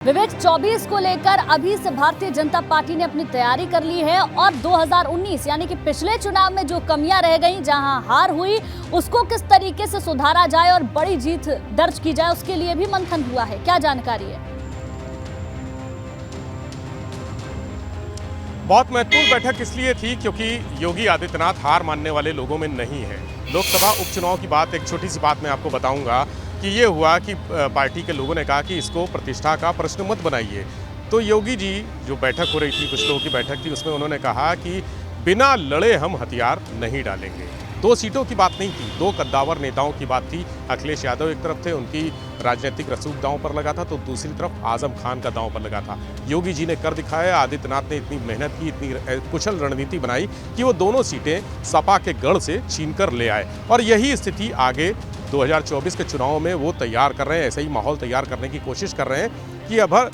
विवेक 24 को लेकर अभी से भारतीय जनता पार्टी ने अपनी तैयारी कर ली है और 2019 यानी कि पिछले चुनाव में जो कमियां रह गईं, जहां हार हुई, उसको किस तरीके से सुधारा जाए और बड़ी जीत दर्ज की जाए, उसके लिए भी मंथन हुआ है। क्या जानकारी है? बहुत महत्वपूर्ण बैठक इसलिए थी क्योंकि योगी आदित्यनाथ हार मानने वाले लोगों में नहीं है। लोकसभा उपचुनाव की बात, एक छोटी सी बात मैं आपको बताऊंगा कि ये हुआ कि पार्टी के लोगों ने कहा कि इसको प्रतिष्ठा का प्रश्न मत बनाइए। तो योगी जी, जो बैठक हो रही थी, कुछ लोगों की बैठक थी, उसमें उन्होंने कहा कि बिना लड़े हम हथियार नहीं डालेंगे। 2 सीटों की बात नहीं थी, 2 कद्दावर नेताओं की बात थी। अखिलेश यादव एक तरफ थे, उनकी राजनीतिक रसूख दांव पर लगा था, तो दूसरी तरफ आजम खान का दांव पर लगा था। योगी जी ने कर दिखाया। आदित्यनाथ ने इतनी मेहनत की, इतनी कुशल रणनीति बनाई कि वो दोनों सीटें सपा के गढ़ से छीनकर ले आए और यही स्थिति आगे 2024 के चुनाव में वो तैयार कर रहे हैं। ऐसा ही माहौल तैयार करने की कोशिश कर रहे हैं कि अब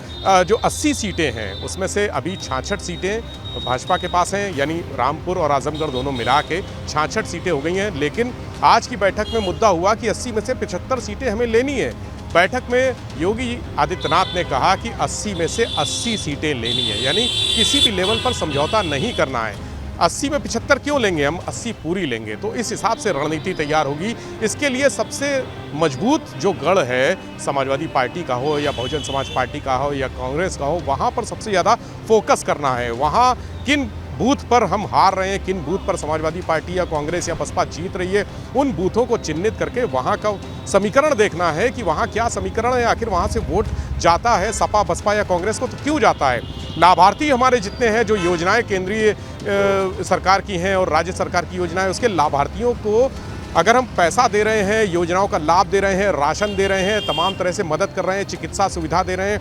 जो 80 सीटें हैं उसमें से अभी 66 सीटें भाजपा के पास हैं, यानी रामपुर और आजमगढ़ दोनों मिला के 66 सीटें हो गई हैं। लेकिन आज की बैठक में मुद्दा हुआ कि 80 में से 75 सीटें हमें लेनी है। बैठक में योगी आदित्यनाथ ने कहा कि 80 में से 80 सीटें लेनी है, यानी किसी भी लेवल पर समझौता नहीं करना है। 80 में 75 क्यों लेंगे, हम 80 पूरी लेंगे। तो इस हिसाब से रणनीति तैयार होगी। इसके लिए सबसे मजबूत जो गढ़ है, समाजवादी पार्टी का हो या बहुजन समाज पार्टी का हो या कांग्रेस का हो, वहाँ पर सबसे ज़्यादा फोकस करना है। वहाँ किन बूथ पर हम हार रहे हैं, किन बूथ पर समाजवादी पार्टी या कांग्रेस या बसपा जीत रही है, उन बूथों को चिन्हित करके वहाँ का समीकरण देखना है कि वहाँ क्या समीकरण है, आखिर वहाँ से वोट जाता है सपा, बसपा या कांग्रेस को तो क्यों जाता है। लाभार्थी हमारे जितने हैं, जो योजनाएं केंद्रीय सरकार की हैं और राज्य सरकार की योजनाएं, उसके लाभार्थियों को अगर हम पैसा दे रहे हैं, योजनाओं का लाभ दे रहे हैं, राशन दे रहे हैं, तमाम तरह से मदद कर रहे हैं, चिकित्सा सुविधा दे रहे हैं,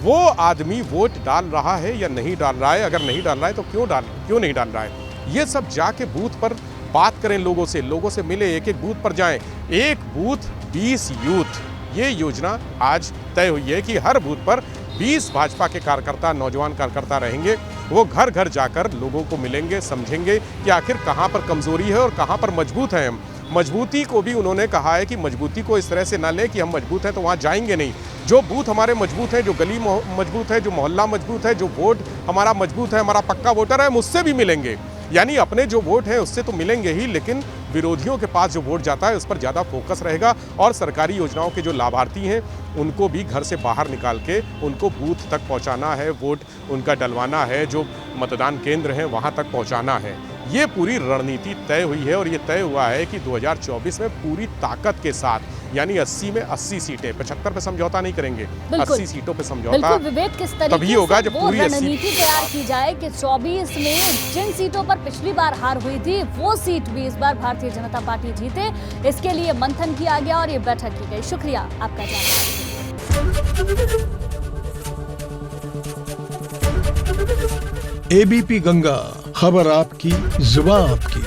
वो आदमी वोट डाल रहा है या नहीं डाल रहा है। अगर नहीं डाल रहा है तो क्यों नहीं डाल रहा है। ये सब जाके बूथ पर बात करें, लोगों से मिले, एक एक बूथ पर जाएं। एक बूथ 20 यूथ, ये योजना आज तय हुई है कि हर बूथ पर 20 भाजपा के कार्यकर्ता, नौजवान कार्यकर्ता रहेंगे। वो घर घर जाकर लोगों को मिलेंगे, समझेंगे कि आखिर कहाँ पर कमजोरी है और कहाँ पर मजबूत है हम। मजबूती को भी उन्होंने कहा है कि मजबूती को इस तरह से ना लें कि हम मजबूत हैं तो वहाँ जाएंगे नहीं। जो बूथ हमारे मजबूत हैं, जो गली मजबूत है, जो मोहल्ला मजबूत है, जो वोट हमारा मजबूत है, हमारा पक्का वोटर है, हम उससे भी मिलेंगे। यानी अपने जो वोट हैं उससे तो मिलेंगे ही, लेकिन विरोधियों के पास जो वोट जाता है उस पर ज़्यादा फोकस रहेगा और सरकारी योजनाओं के जो लाभार्थी हैं उनको भी घर से बाहर निकाल के उनको बूथ तक पहुंचाना है, वोट उनका डलवाना है, जो मतदान केंद्र हैं वहां तक पहुंचाना है। ये पूरी रणनीति तय हुई है और ये तय हुआ है कि 2024 में पूरी ताकत के साथ, यानी 80 में 80 सीटें, 75 पे समझौता नहीं करेंगे, 80 सीटों पे समझौता विवेक किस तरीके तभी होगा जब पूरी रणनीति तैयार की जाए कि 24 में जिन सीटों पर पिछली बार हार हुई थी वो सीट भी इस बार भारतीय जनता पार्टी जीते। इसके लिए मंथन किया गया और ये बैठक की गई। शुक्रिया आपका जानकारी। एबीपी गंगा, खबर आपकी, जुबान आपकी।